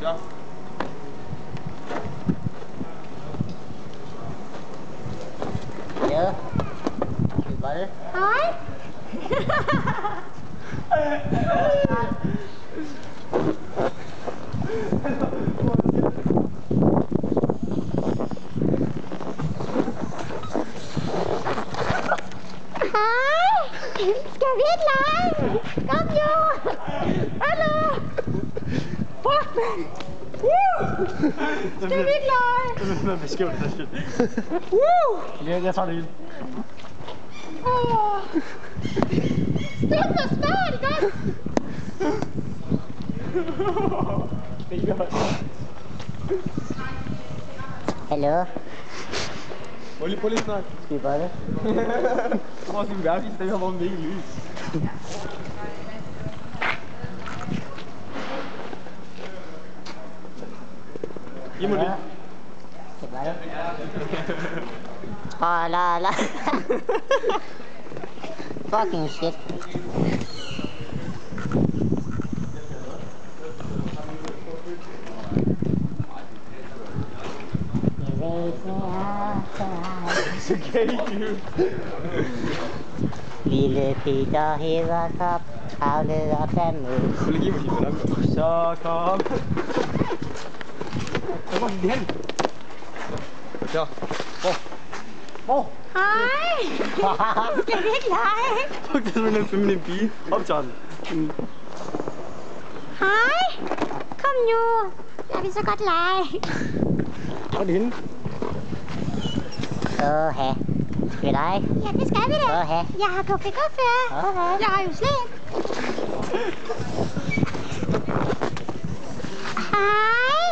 Ja. Ja. Hvad? Hej. Skal vi ikke lege? Kom jo! Hallo! Fuck, man! Skal vi ikke lege? Det er beskævt, det shit. Jeg tager det hele. Det er så svært, ikke også? Hallo? Prøv lige snart. Skal vi bare det? Prøv at se, hvad det her var mega lys. Giv mig det. Skal vi bare det? Oh, la la. Fucking shit. Så gay, dude. Lille Peter Hedderkop kravlede op ad mus. Prøv lige at give mig det. Så kom. Hvor er det hen? Ja. Hvor? Hej! Skal vi ikke lege? Fuck, det er sådan en feminin pige. Optager den. Hej! Kom nu! Jeg vil så godt lege. Hvor er det henne? Åha. Skal vi lege? Ja, det skal vi da. Åha. Jeg har kaffe kaffe. Åha. Jeg har jo slet. Hej!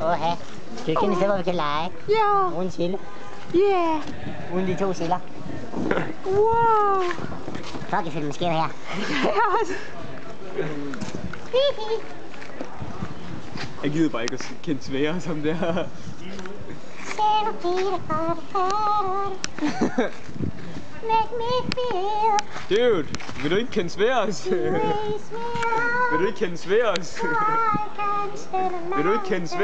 Åha. Skal vi ikke finde et sted, hvor vi kan lege? Jo. Uden sille. Ja. Uden de 2 siller. Wow. Fuck, jeg følger med skæver her. Jeg også. Jeg gider bare ikke at kende svære som det her. Make me feel. Dude, vil du ikke kende sværes? Raise me up. Vil du ikke kende sværes? I can spend a Vil du ikke kende sværes?